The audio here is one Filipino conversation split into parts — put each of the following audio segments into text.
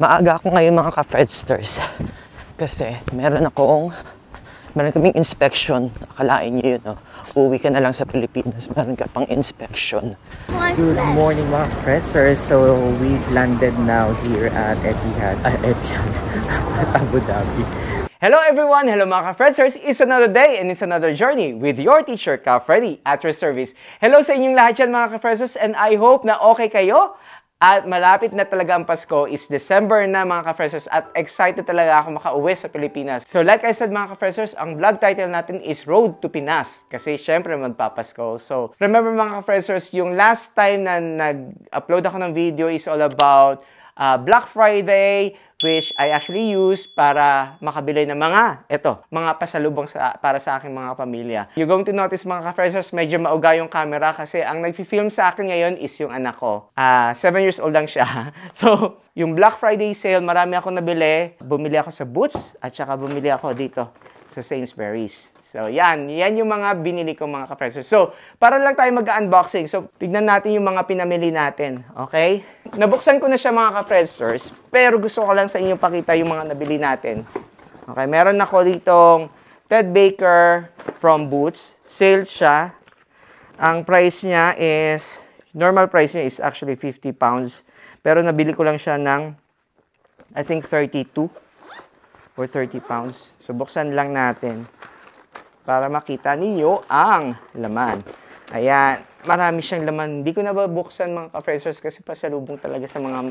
Maaga ako ngayon mga ka-Fredsters. Kasi meron kaming inspection. Akalain niyo yun, no? Uwi ka na lang sa Pilipinas, meron ka pang inspection. Good morning mga Fredsters. So we've landed now here at Etihad, at Abu Dhabi. Hello everyone! Hello mga ka-Fredsters! It's another day and it's another journey with your teacher, Ka-Freddy, at your service. Hello sa inyong lahat yan mga ka-Fredsters, and I hope na okay kayo. At malapit na talaga ang Pasko, is December na mga ka-Fredsters, at excited talaga ako makauwi sa Pilipinas. So like I said mga ka-Fredsters, ang vlog title natin is Road to Pinas, kasi syempre magpapasko. So remember mga ka-Fredsters, yung last time na nag-upload ako ng video is all about Black Friday, which I actually use para makabili ng mga pasalubong para sa aking mga pamilya. You're going to notice mga ka-Fredsters, medyo mauga yung camera kasi ang nag-film sa akin ngayon is yung anak ko. 7 years old lang siya. So, yung Black Friday sale, marami ako nabili. Bumili ako sa Boots at saka bumili ako dito sa Sainsbury's. So, yan yung mga binili ko mga ka-Fredsters. So, para lang tayo mag-unboxing. So, tignan natin yung mga pinamili natin. Okay? Nabuksan ko na siya mga ka-Fredsters, pero gusto ko lang sa inyo pakita yung mga nabili natin. Okay? Meron ako ditong Ted Baker from Boots. Sale siya. Ang price niya is, normal price niya is actually 50 pounds. Pero nabili ko lang siya ng, I think 32 or 30 pounds. So, buksan lang natin para makita ninyo ang laman. Ayan, marami siyang laman. Hindi ko nababuksan mga ka-Fredsters kasi pasalubong talaga sa mga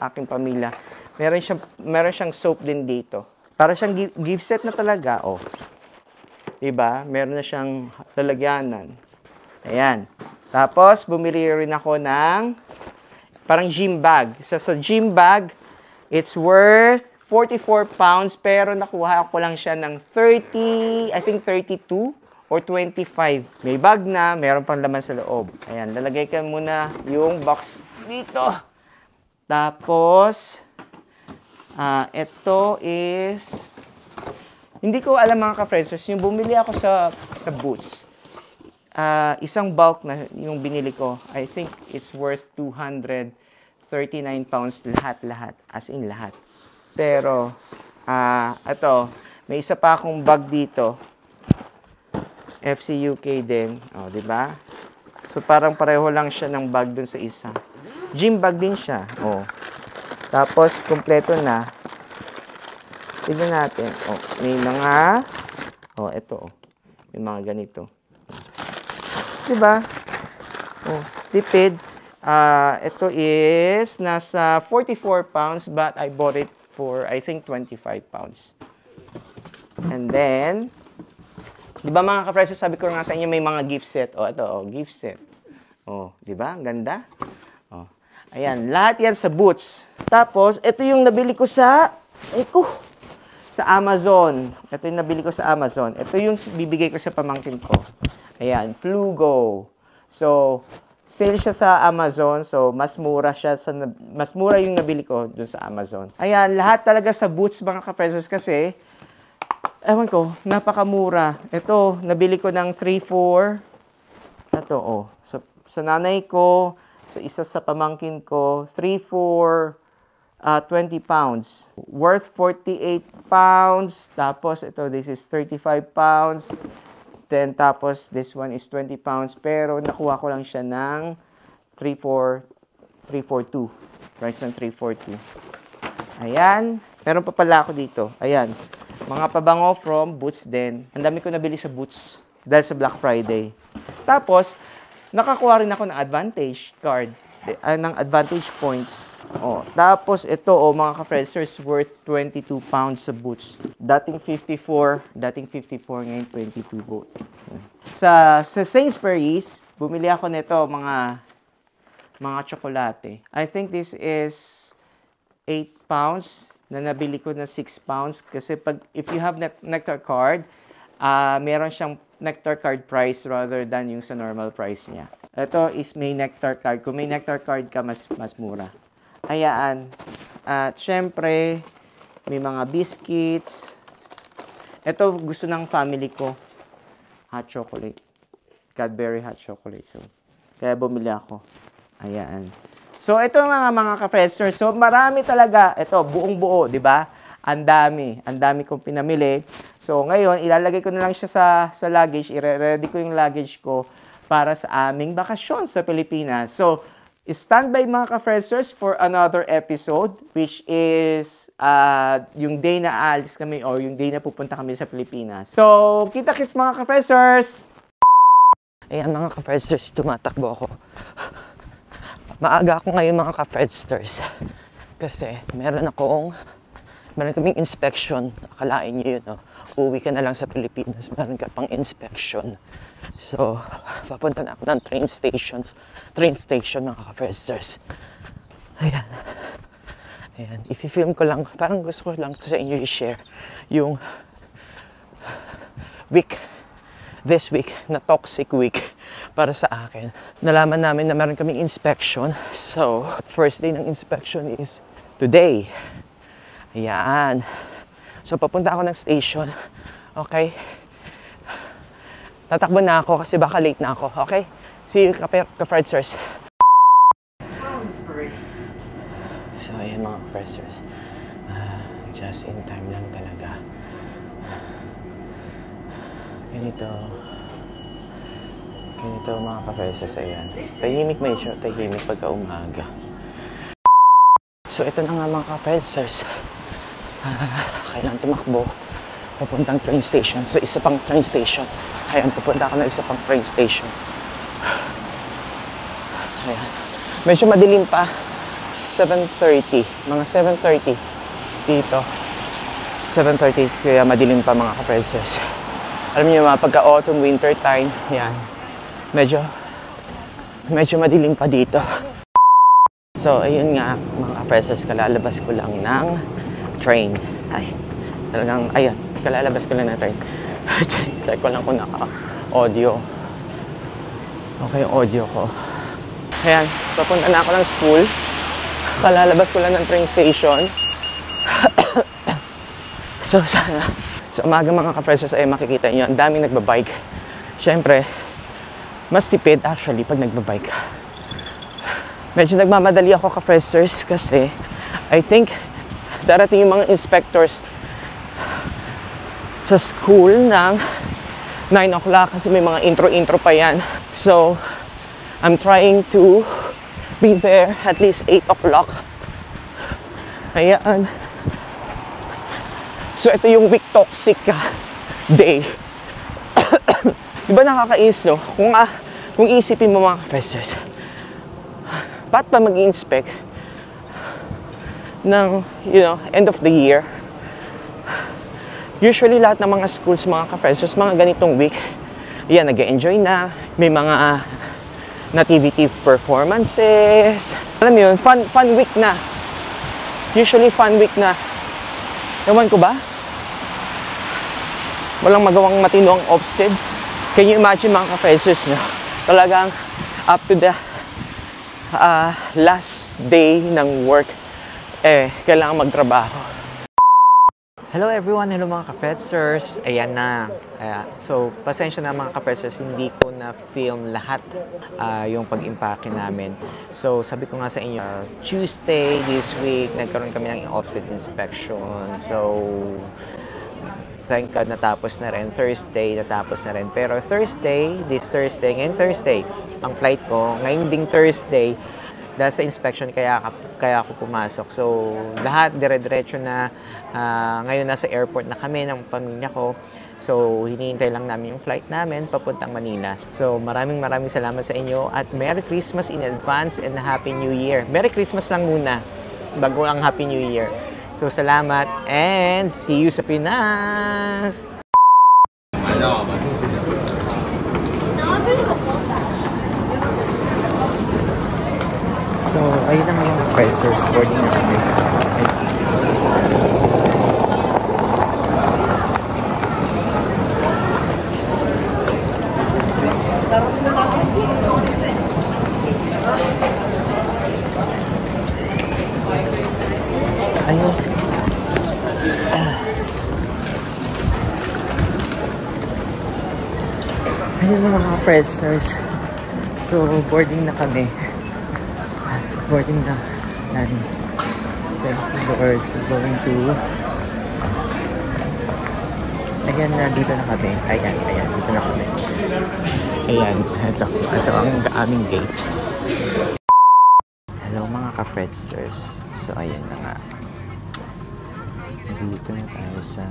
aking pamilya. Meron siyang soap din dito. Para siyang gift set na talaga, oh. Diba? Meron na siyang lalagyanan. Ayan. Tapos, bumili rin ako ng parang gym bag. Sa gym bag, it's worth 44 pounds, pero nakuha ko lang siya ng 30, I think 32 or 25. May bag na, meron pang laman sa loob. Ayan, lalagay ka muna yung box dito. Tapos, ito is, hindi ko alam mga ka-Fredsters, yung bumili ako sa Boots. Isang bulk na yung binili ko, I think it's worth 239 pounds lahat, as in lahat. Pero, ito, may isa pa akong bag dito. FC UK din. O, diba? So, parang pareho lang siya ng bag dun sa isa. Gym bag din siya. O. Tapos, kompleto na. Tignan natin. O, may mga, ito, o. May mga ganito. Diba? O, tipid. Ito is nasa 44 pounds, but I bought it for, I think, 25 pounds. And then, di ba mga ka-Fredsters, sabi ko nga sa inyo may mga gift set. O, ito, gift set. O, di ba? Ang ganda. O, ayan, lahat yan sa Boots. Tapos, ito yung nabili ko sa Amazon. Ito yung nabili ko sa Amazon. Ito yung bibigay ko sa pamangkin ko. Ayan, Plugo. So, sale siya sa Amazon, so mas mura yung nabili ko dun sa Amazon. Ayan, lahat talaga sa Boots mga ka-Fredsters kasi, ewan ko, napakamura. Ito, nabili ko ng 3-4. Ito, sa nanay ko, sa isa sa pamangkin ko, 3-4, 20 pounds. Worth 48 pounds. Tapos, ito, this is 35 pounds. Then, tapos, this one is 20 pounds. Pero, nakuha ko lang siya ng 342. Price ng 342. Ayan. Meron pa pala ako dito. Ayan. Mga pabango from Boots din. Ang dami ko nabili sa Boots dahil sa Black Friday. Tapos, nakakuha rin ako ng Advantage card. Ng Advantage points. Tapos, ito, mga ka-Fredsters, worth 22 pounds sa Boots. Dating 54, ngayon 22 both. Sa Sainsbury's, bumili ako nito, mga tsokolate. I think this is 8 pounds na nabili ko na 6 pounds. Kasi if you have Nectar card, meron siyang Nectar card price rather than yung sa normal price niya. Ito is may Nectar card. Kung may Nectar card ka, mas mura. Ayan. At syempre, may mga biscuits. Ito gusto ng family ko. Hot chocolate. Cadbury hot chocolate. So, kaya bumili ako. Ayan. So, ito na nga mga ka-Fresters. So, marami talaga. Ito, buong buo, di ba? Ang dami kong pinamili. So, ngayon, ilalagay ko na lang siya sa luggage. I-ready ko yung luggage ko para sa aming bakasyon sa Pilipinas. So, standby mga ka-Fresters for another episode, which is yung day na aalis kami or yung day na pupunta kami sa Pilipinas. So, kita-kits mga ka-Fresters! Ayan mga ka-Fresters, tumatakbo ako. Maaga ako ngayon mga ka-Fresters. Kasi meron kaming inspection. Akalain nyo yun, no? Uwi ka na lang sa Pilipinas, meron ka pang inspection. So, papunta na ako ng train station mga ka-Fresters. Ayan. I-film ko lang, parang gusto ko lang sa inyo i-share yung this week na toxic week para sa akin. Nalaman namin na meron kaming inspection. So, first day ng inspection is today. Ayan. So, papunta ako ng station. Okay? Tatakbo na ako kasi baka late na ako. Okay? See you, ka-Fresters. So, ayan mga ka-Fresters. Just in time lang talaga. Ganito mga ka-Fresters, ayan. Tahimik pagka umaga. So ito na nga mga ka-Fresters. Kailangan tumakbo papuntang train station. So isa pang train station. Ayan, pupunta ako na isa pang train station. Ayan. Medyo madilim pa. 7:30. Mga 7:30 dito. 7:30 kaya madilim pa mga ka-Fresters. Alam niyo mga pagka-autumn, winter time, yan. Medyo madilim pa dito. So, ayun nga, mga ka-Fresters, kalalabas ko lang ng train. Ay, talagang, ayun, kalalabas ko lang ng train. Check ko lang kung naka-audio. Okay yung audio ko. Ayan, papunta na ako ng school. Kalalabas ko lang ng train station. So, sana sa umaga mga ka-Fresters ay makikita nyo, ang daming nagbabike. Siyempre, mas tipid actually pag nagbabike. Medyo nagmamadali ako ka-Fresters kasi I think darating yung mga inspectors sa school ng 9 o'clock kasi may mga intro pa yan. So, I'm trying to be there at least 8 o'clock. Ayan. So, ito yung week toxic day. Diba nakakainis, no? Kung isipin mo mga ka-Fresters, ba't pa mag-i-inspect ng, end of the year? Usually, lahat ng mga schools, mga ka-Fresters, mga ganitong week, yan, nag-enjoy na. May mga nativity performances. Alam mo yun, fun week na. Usually, fun week na. Ewan ko ba? Walang magawang matino ang Ofsted. Can you imagine mga ka-Fresters, no? Talagang up to the last day ng work, kailangan magtrabaho. Hello everyone, hello mga ka-Fresters. Ayan na. So, pasensya na mga ka-Fresters, hindi ko na-film lahat yung pag-impake namin. So, sabi ko nga sa inyo, Tuesday this week, nagkaroon kami ng Ofsted inspection. So, thank God natapos na rin. Thursday, natapos na rin. Pero this Thursday, ngayon Thursday, ang flight ko, ngayon ding Thursday, dahil sa inspection, kaya ako pumasok. So, lahat dire-diretso na. Ngayon nasa airport na kami ng pamilya ko. So, hinihintay lang namin yung flight namin papuntang Manila. So, maraming salamat sa inyo at Merry Christmas in advance and Happy New Year. Merry Christmas lang muna bago ang Happy New Year. So, salamat and see you sa Pinas! So, ayun ang mga Fresters boarding na kami. Ayun. Ayun mga Fresters. So, boarding na kami. boarding na. Thank you Lord. So going to... Ayan na, dito na kami. Ayan, dito na kami. Ayan, ito ang aming gate. Hello mga ka-Fredsters. So ayan na nga. Dito na tayo sa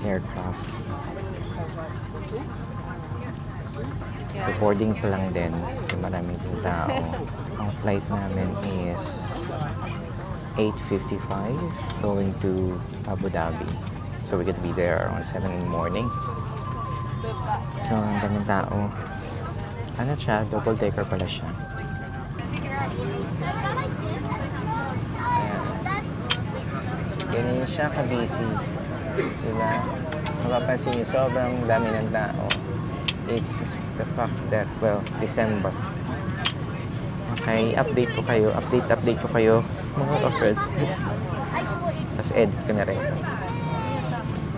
aircraft. So boarding pa lang din. So marami din tao. Ang flight namin is 8:55 going to Abu Dhabi. So we're gonna be there around 7 in the morning. So ang daming tao. Ano siya? Double decker pala siya. Ganyan siya ka-busy. Diba? Mapapansin niyo, sobrang dami ng tao. It's the fact that, well, December. Okay, update ko kayo mga ka-friends. Tapos edit ko na rin.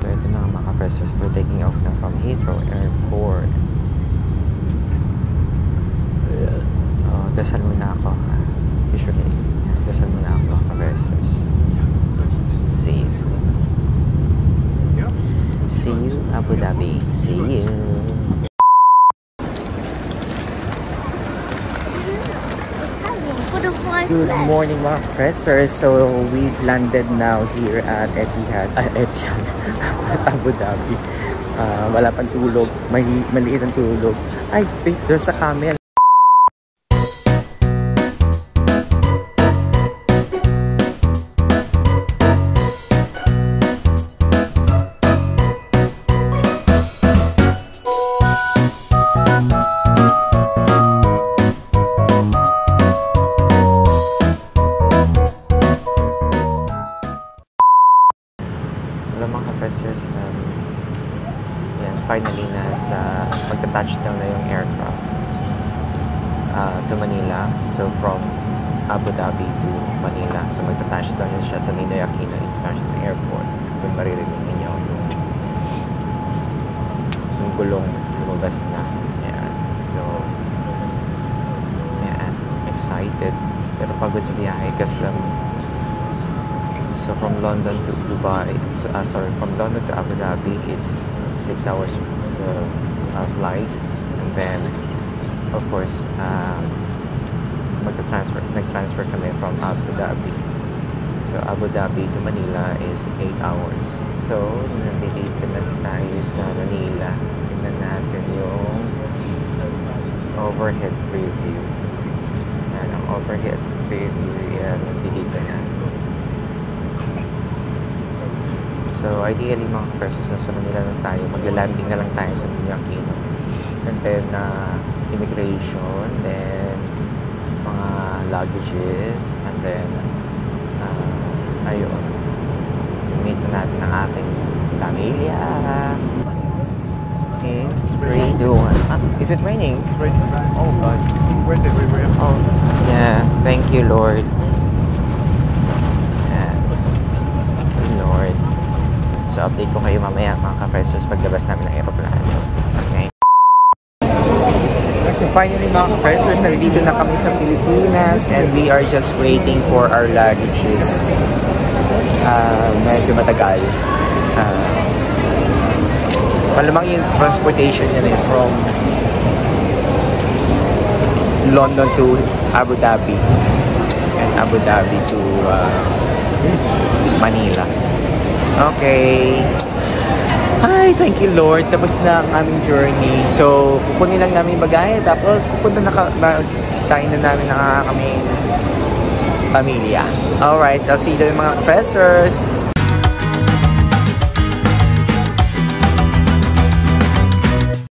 So ito na mga ka-friends, we're taking off na from Heathrow Airport. Dasal muna ako. Usually, dasal muna ako mga ka-friends. See you soon. See you, Abu Dhabi. See you. Good morning mga professors. So we've landed now here at Etihad. Abu Dhabi. Wala pang tulog. Maliit ang tulog. Ay, wait, there's a camel. Finally, nasa magta-touchdown na yung aircraft to Manila. So, from Abu Dhabi to Manila. So, magta-touchdown yun siya sa Ninoy Aquino International Airport. So, kung maririnig ninyo yung gulong lumabas na. Ayan. So, ayan. Excited. Pero pagod sa biyahe kasi so, from London to Dubai, from London to Abu Dhabi, it's 6 hours flight, and then of course nag-transfer kami from Abu Dhabi. So Abu Dhabi to Manila is 8 hours. So nandito na tayo sa Manila. Tingnan natin yung overhead preview. Yan ang overhead preview. Yan, nandito na. So, ideally, mga persons nasa Manila lang tayo. Magla-landing na lang tayo sa Ninoy Aquino. And then, immigration, then, mga luggages, and then, ayun. Meet na natin ang ating pamilya. Okay, 3, 2, 1. Is it raining? It's raining. Oh, God. Where did we were? Oh, yeah. Thank you, Lord. So, update ko kayo mamaya mga ka-Fredsters paglabas namin ng aeroplano. Okay. So, finally mga ka-Fredsters, nandito na kami sa Pilipinas and we are just waiting for our luggages. Medyo matagal. Malamang yung transportation yan from London to Abu Dhabi and Abu Dhabi to Manila. Okay. Hi, thank you Lord. Tapos na ang aming journey. So, kukunin lang namin bagahe. Tapos, kain na namin ang aming pamilya. Alright, I'll see you mga professors.